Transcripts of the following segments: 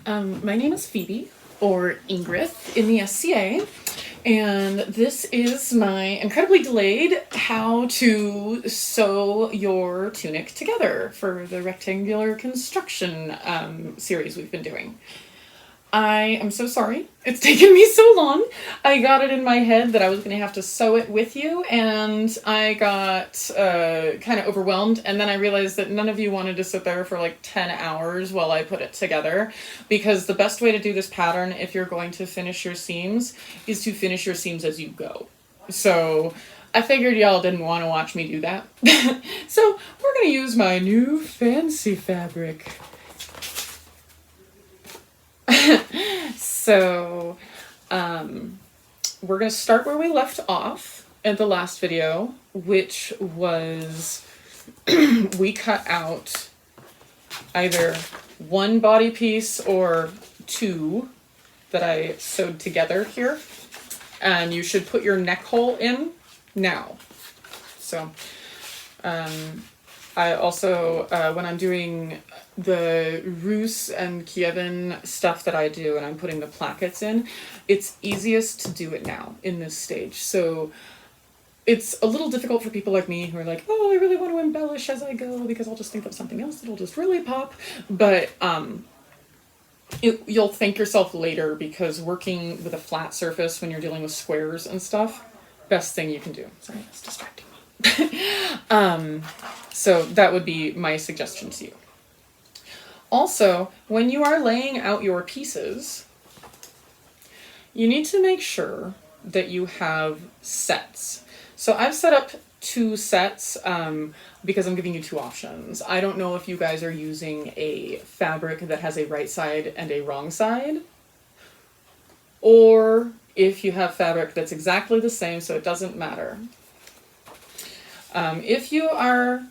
My name is Phoebe, or Ingrid, in the SCA, and this is my incredibly delayed how to sew your tunic together for the rectangular construction series we've been doing. I am so sorry. It's taken me so long. I got it in my head that I was going to have to sew it with you, and I got kind of overwhelmed. And then I realized that none of you wanted to sit there for like 10 hours while I put it together, because the best way to do this pattern, if you're going to finish your seams, is to finish your seams as you go. So I figured y'all didn't want to watch me do that. So we're going to use my new fancy fabric. So, we're going to start where we left off in the last video, which was we cut out either one body piece or two that I sewed together here. And you should put your neck hole in now. So, I also, when I'm doing the Rus and Kievan stuff that I do and I'm putting the plackets in, it's easiest to do it now in this stage. So it's a little difficult for people like me who are like, oh, I really want to embellish as I go because I'll just think of something else that'll just really pop. But you'll thank yourself later, because working with a flat surface when you're dealing with squares and stuff, best thing you can do. Sorry, that's distracting me. So that would be my suggestion to you. Also, when you are laying out your pieces, you need to make sure that you have sets. So I've set up 2 sets because I'm giving you 2 options. I don't know if you guys are using a fabric that has a right side and a wrong side, or if you have fabric that's exactly the same, so it doesn't matter. If you are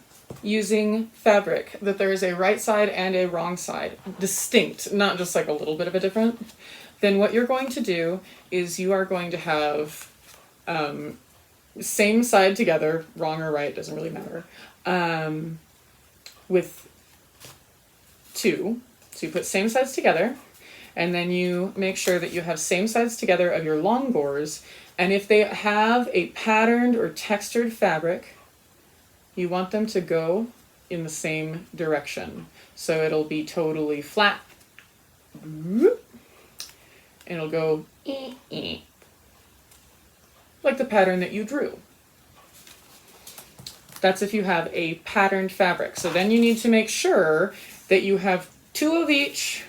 using fabric that there is a right side and a wrong side, distinct, not just like a little bit of a different, then what you're going to do is you are going to have same side together, wrong or right, doesn't really matter, with 2. So you put same sides together, and then you make sure that you have same sides together of your long gores, and if they have a patterned or textured fabric, you want them to go in the same direction. So it'll be totally flat. And it'll go like the pattern that you drew. That's if you have a patterned fabric. So then you need to make sure that you have 2 of each.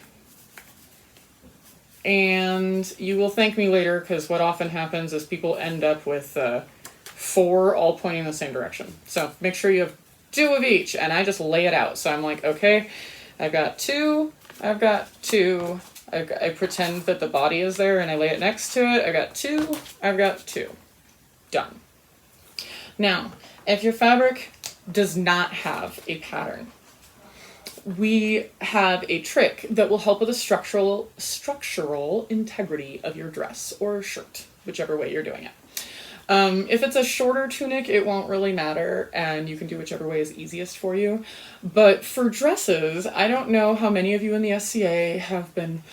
And you will thank me later, because what often happens is people end up with 4 all pointing in the same direction. So make sure you have 2 of each, and I just lay it out. So I'm like, okay, I've got 2, I've got 2, I pretend that the body is there and I lay it next to it. I got 2, I've got 2. Done. Now, if your fabric does not have a pattern, we have a trick that will help with the structural integrity of your dress or shirt, whichever way you're doing it. If it's a shorter tunic, it won't really matter, and you can do whichever way is easiest for you. But for dresses, I don't know how many of you in the SCA have been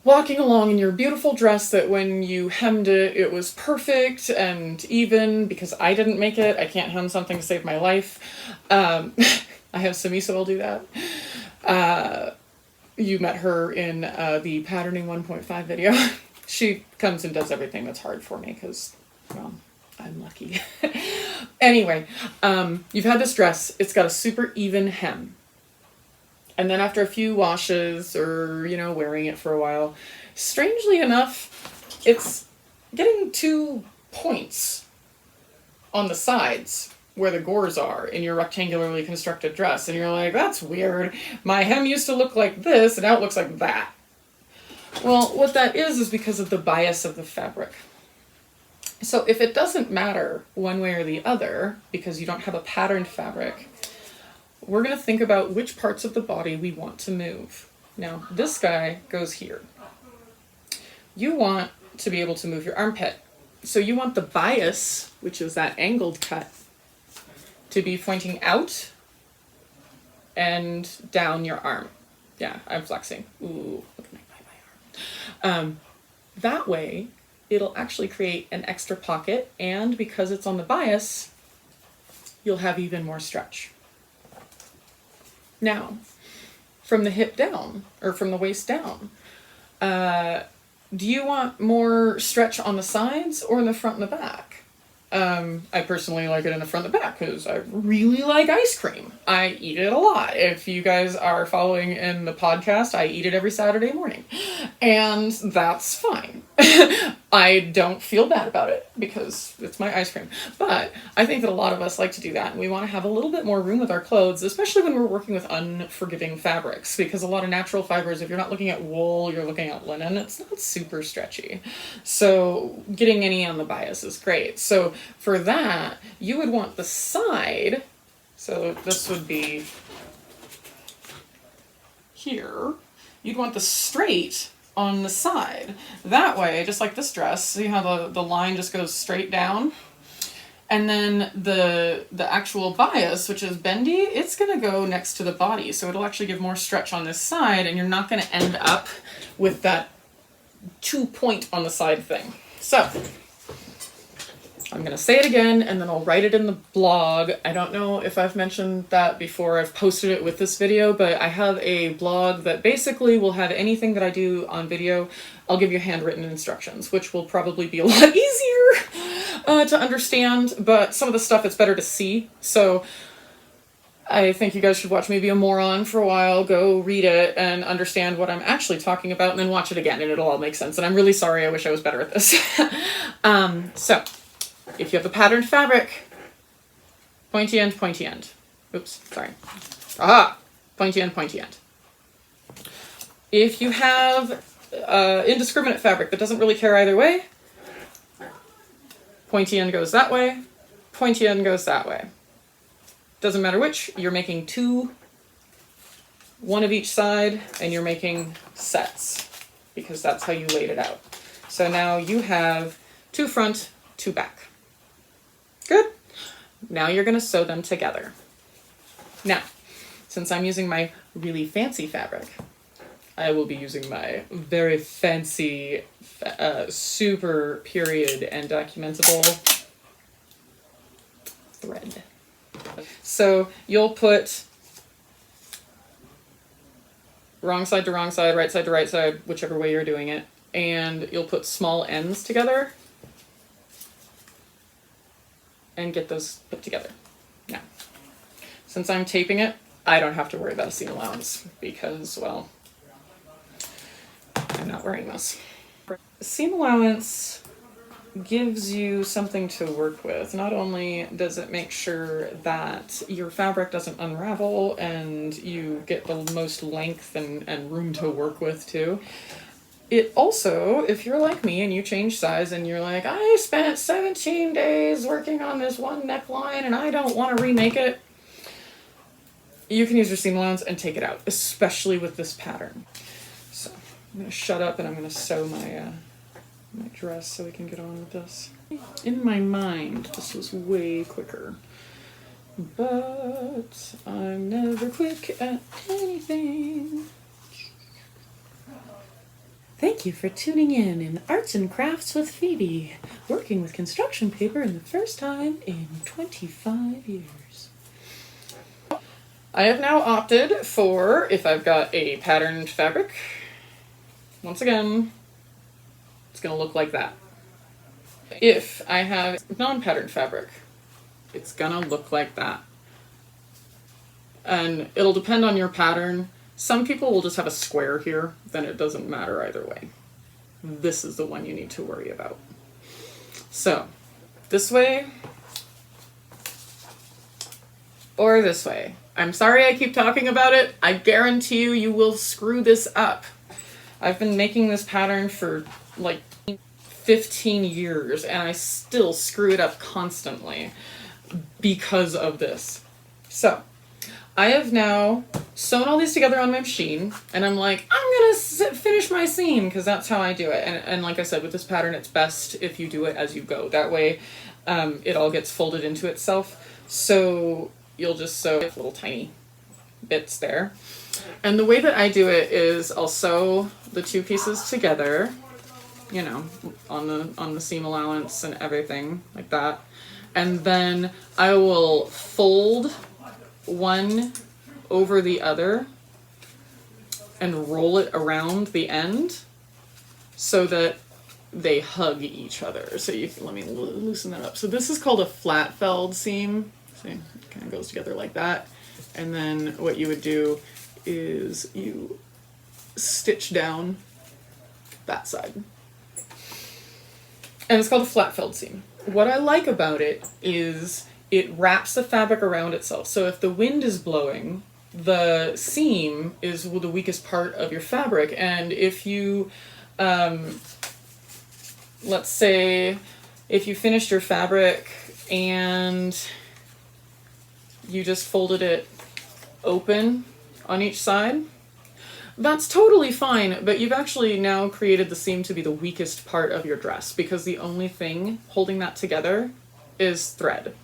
walking along in your beautiful dress that when you hemmed it, it was perfect and even, because I didn't make it. I can't hem something to save my life. I have Samisa will do that. You met her in the Patterning 1.5 video. She comes and does everything that's hard for me because, well, I'm lucky. Anyway, you've had this dress. It's got a super even hem. And then after a few washes or, wearing it for a while, strangely enough, it's getting 2 points on the sides where the gores are in your rectangularly constructed dress. And you're like, that's weird. My hem used to look like this, and now it looks like that. Well, what that is because of the bias of the fabric. So if it doesn't matter one way or the other, because you don't have a patterned fabric, we're going to think about which parts of the body we want to move. Now, this guy goes here. You want to be able to move your armpit. So you want the bias, which is that angled cut, to be pointing out and down your arm. Yeah, I'm flexing. Ooh, look at my arm. That way, it'll actually create an extra pocket, and because it's on the bias, you'll have even more stretch. Now, from the hip down, or from the waist down, do you want more stretch on the sides or in the front and the back? I personally like it in the front and the back because I really like ice cream. I eat it a lot. If you guys are following in the podcast, I eat it every Saturday morning. And that's fine. I don't feel bad about it because it's my ice cream. But I think that a lot of us like to do that, and we want to have a little bit more room with our clothes, especially when we're working with unforgiving fabrics, because a lot of natural fibers, if you're not looking at wool, you're looking at linen, it's not super stretchy. So getting any on the bias is great. So for that, you would want the side, so this would be here, you'd want the straight on the side. That way, just like this dress, see how the line just goes straight down? And then the actual bias, which is bendy, it's gonna go next to the body, so it'll actually give more stretch on this side, and you're not gonna end up with that 2-point on the side thing. So, I'm going to say it again, and then I'll write it in the blog. I don't know if I've mentioned that before. I've posted it with this video, but I have a blog that basically will have anything that I do on video. I'll give you handwritten instructions, which will probably be a lot easier to understand, but some of the stuff it's better to see. So I think you guys should watch me be a moron for a while, go read it and understand what I'm actually talking about, and then watch it again, and it'll all make sense. And I'm really sorry, I wish I was better at this. So, if you have a patterned fabric, pointy end, pointy end. Oops, sorry. Aha! Pointy end, pointy end. If you have indiscriminate fabric that doesn't really care either way, pointy end goes that way, pointy end goes that way. Doesn't matter which, you're making two, one of each side, and you're making sets, because that's how you laid it out. So now you have two front, two back. Good. Now you're going to sew them together. Now, since I'm using my really fancy fabric, I will be using my very fancy, super period and documentable thread. So you'll put wrong side to wrong side, right side, whichever way you're doing it, and you'll put small ends together and get those put together. Now, since I'm taping it, I don't have to worry about a seam allowance because, well, I'm not wearing this. Seam allowance gives you something to work with. Not only does it make sure that your fabric doesn't unravel and you get the most length and room to work with too, it also, if you're like me and you change size and you're like, I spent 17 days working on this one neckline and I don't want to remake it, you can use your seam allowance and take it out, especially with this pattern. So I'm going to shut up and I'm going to sew my my dress so we can get on with this. In my mind, this was way quicker, but I'm never quick at anything. Thank you for tuning in Arts and Crafts with Phoebe, working with construction paper in the first time in 25 years. I have now opted for, if I've got a patterned fabric, once again, it's going to look like that. If I have non-patterned fabric, it's going to look like that. And it'll depend on your pattern. Some people will just have a square here, then it doesn't matter either way. This is the one you need to worry about. So, this way, or this way. I'm sorry I keep talking about it. I guarantee you, you will screw this up. I've been making this pattern for like 15 years and I still screw it up constantly because of this. So, I have now sewn all these together on my machine, and I'm like, I'm gonna finish my seam, because that's how I do it. And like I said, with this pattern, it's best if you do it as you go. That way, it all gets folded into itself. So you'll just sew little tiny bits there. And the way that I do it is I'll sew the two pieces together, you know, on the seam allowance and everything like that. And then I will fold one over the other and roll it around the end so that they hug each other. So you can, let me loosen that up. So this is called a flat felled seam. See, it kind of goes together like that. And then what you would do is you stitch down that side. And it's called a flat felled seam. What I like about it is it wraps the fabric around itself. So if the wind is blowing, the seam is the weakest part of your fabric. And if you, let's say, if you finished your fabric and you just folded it open on each side, that's totally fine, but you've actually now created the seam to be the weakest part of your dress because the only thing holding that together is thread.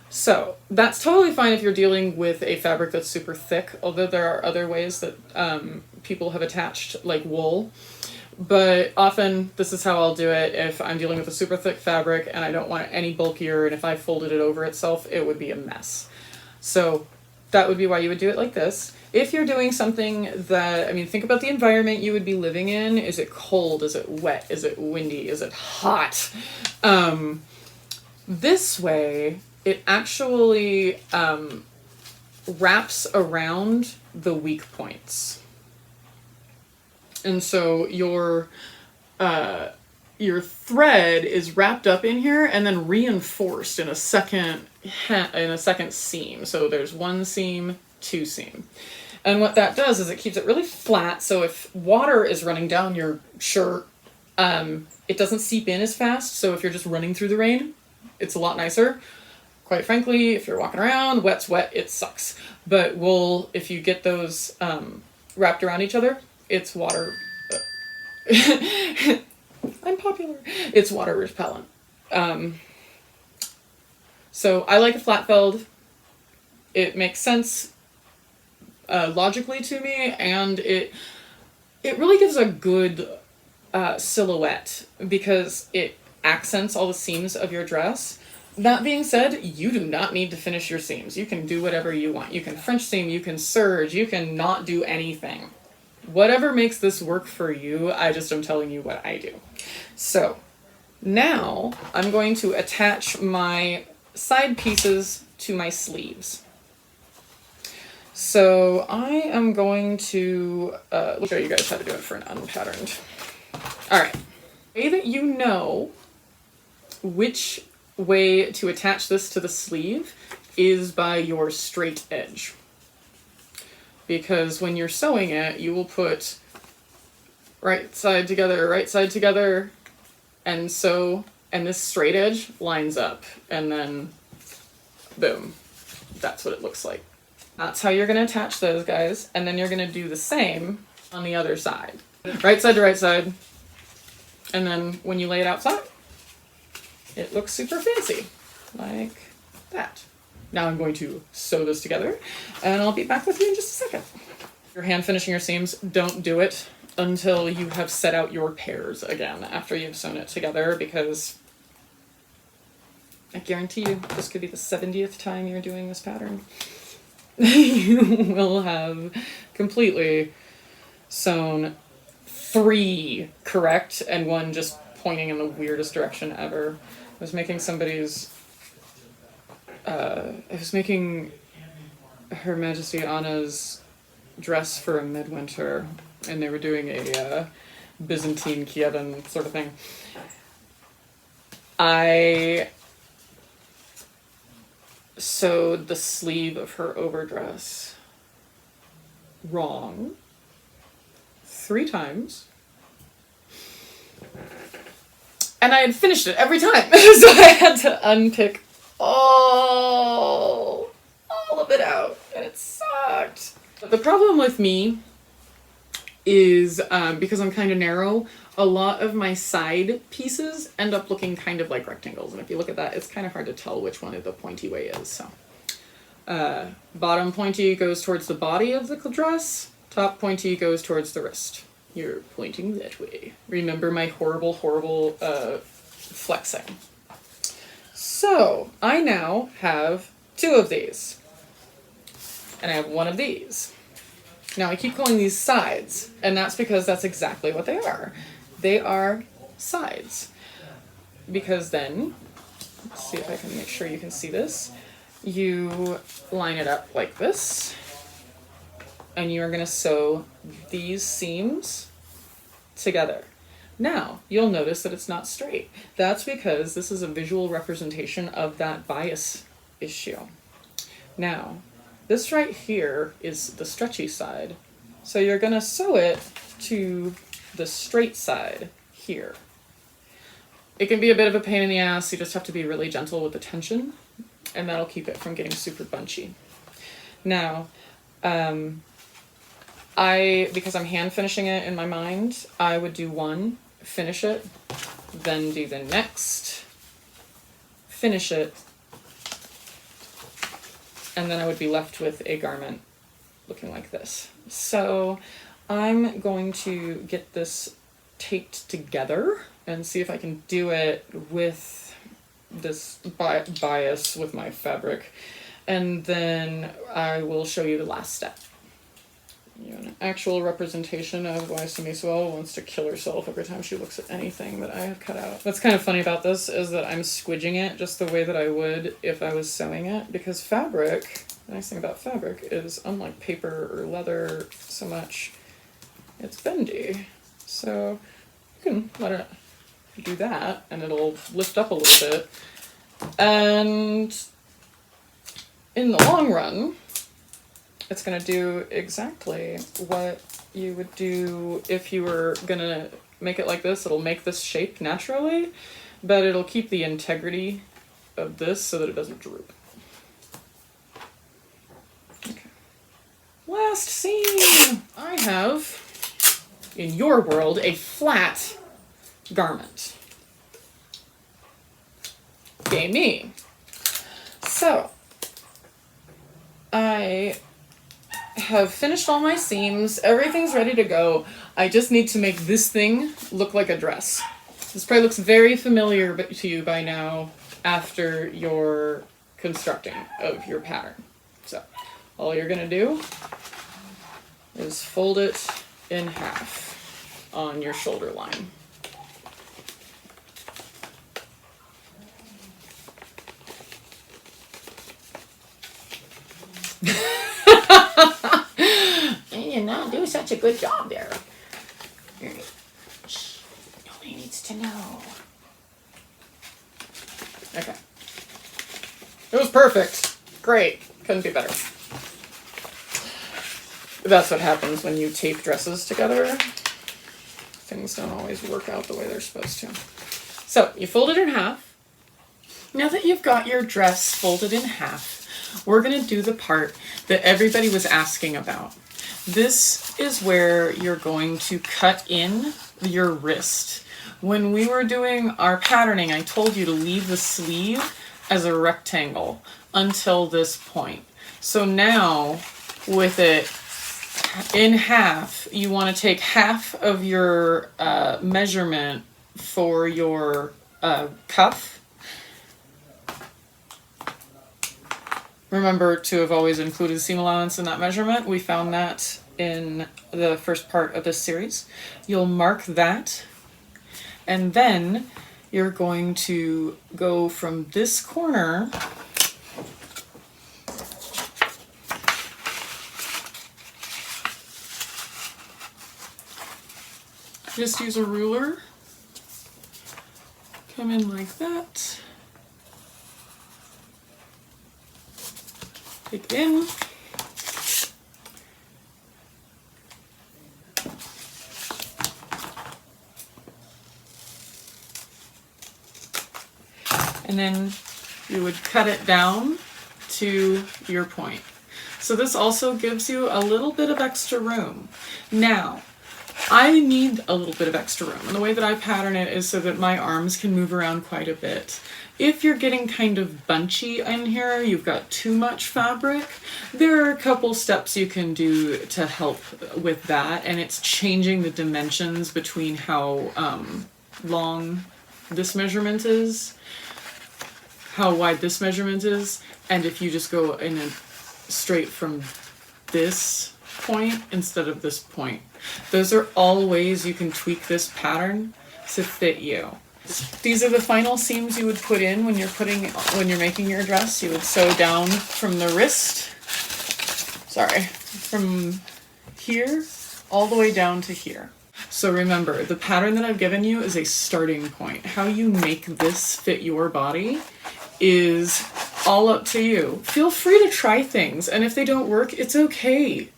So that's totally fine if you're dealing with a fabric that's super thick, although there are other ways that people have attached, like wool. But often this is how I'll do it if I'm dealing with a super thick fabric and I don't want it any bulkier, and if I folded it over itself, it would be a mess. So that would be why you would do it like this. If you're doing something that, I mean, think about the environment you would be living in. Is it cold? Is it wet? Is it windy? Is it hot? This way, it actually wraps around the weak points. And so your thread is wrapped up in here and then reinforced in a second seam. So there's one seam, two seam. And what that does is it keeps it really flat, so if water is running down your shirt, it doesn't seep in as fast. So if you're just running through the rain, it's a lot nicer. Quite frankly, if you're walking around, wet's wet, it sucks. But wool, if you get those wrapped around each other, it's water. I'm popular. It's water repellent. So I like a flat felled. It makes sense logically to me, and it really gives a good silhouette because it accents all the seams of your dress. That being said, you do not need to finish your seams. You can do whatever you want. You can French seam, you can serge, you can not do anything. Whatever makes this work for you, I just am telling you what I do. So now I'm going to attach my side pieces to my sleeves. So I am going to show you guys how to do it for an unpatterned. All right, the way that you know which way to attach this to the sleeve is by your straight edge. Because when you're sewing it, you will put right side together, and so, and this straight edge lines up, and then boom, that's what it looks like. That's how you're going to attach those guys, and then you're going to do the same on the other side. Right side to right side, and then when you lay it outside, it looks super fancy, like that. Now I'm going to sew this together, and I'll be back with you in just a second. If you're hand finishing your seams, don't do it until you have set out your pairs again after you've sewn it together, because I guarantee you this could be the 70th time you're doing this pattern. You will have completely sewn 3 correct and 1 just pointing in the weirdest direction ever. I was making Her Majesty Anna's dress for a midwinter, and they were doing a Byzantine Kievan sort of thing. I sewed the sleeve of her overdress wrong 3 times, and I had finished it every time. So I had to unpick all of it out, and it sucked. But the problem with me is because I'm kind of narrow, a lot of my side pieces end up looking kind of like rectangles, and if you look at that, it's kind of hard to tell which one the pointy way is. So Bottom pointy goes towards the body of the dress, top pointy goes towards the wrist. You're pointing that way. Remember my horrible, horrible flexing. So I now have 2 of these. And I have 1 of these. Now I keep calling these sides, and that's because that's exactly what they are. They are sides. Because then, let's see if I can make sure you can see this. You line it up like this, and you're going to sew these seams together. Now, you'll notice that it's not straight. That's because this is a visual representation of that bias issue. Now, this right here is the stretchy side. So you're going to sew it to the straight side here. It can be a bit of a pain in the ass. You just have to be really gentle with the tension, and that'll keep it from getting super bunchy. Now, because I'm hand finishing it in my mind, I would do 1, finish it, then do the next, finish it, and then I would be left with a garment looking like this. So I'm going to get this taped together and see if I can do it with this bias with my fabric, and then I will show you the last step. An actual representation of why Sumiswell wants to kill herself every time she looks at anything that I have cut out. What's kind of funny about this is that I'm squidging it just the way that I would if I was sewing it, because fabric, the nice thing about fabric is, unlike paper or leather so much, it's bendy. So you can let it do that and it'll lift up a little bit. And in the long run, it's going to do exactly what you would do if you were going to make it like this. It'll make this shape naturally, but it'll keep the integrity of this so that it doesn't droop. Okay. Last seam. I have, in your world, a flat garment. Yay me. So, I have finished all my seams. Everything's ready to go. I just need to make this thing look like a dress. This probably looks very familiar to you by now after your constructing of your pattern. So all you're gonna do is fold it in half on your shoulder line. You did not do such a good job there. Shh. Nobody needs to know. Okay. It was perfect. Great. Couldn't be better. That's what happens when you tape dresses together. Things don't always work out the way they're supposed to. So, you fold it in half. Now that you've got your dress folded in half, we're going to do the part that everybody was asking about. This is where you're going to cut in your wrist. When we were doing our patterning, I told you to leave the sleeve as a rectangle until this point. So now, with it in half, you want to take half of your measurement for your cuff. Remember to have always included seam allowance in that measurement. We found that in the first part of this series. You'll mark that, and then you're going to go from this corner just use a ruler, come in like that, take it in, and then you would cut it down to your point. So this also gives you a little bit of extra room. Now, I need a little bit of extra room, and the way that I pattern it is so that my arms can move around quite a bit. If you're getting kind of bunchy in here, you've got too much fabric, there are a couple steps you can do to help with that, and it's changing the dimensions between how long this measurement is, how wide this measurement is, and if you just go in a straight from this point instead of this point. Those are all ways you can tweak this pattern to fit you. These are the final seams you would put in when you're making your dress. You would sew down from the wrist, from here all the way down to here. So remember, the pattern that I've given you is a starting point. How you make this fit your body is all up to you. Feel free to try things, and if they don't work, it's okay.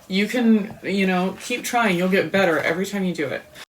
You can, keep trying. You'll get better every time you do it.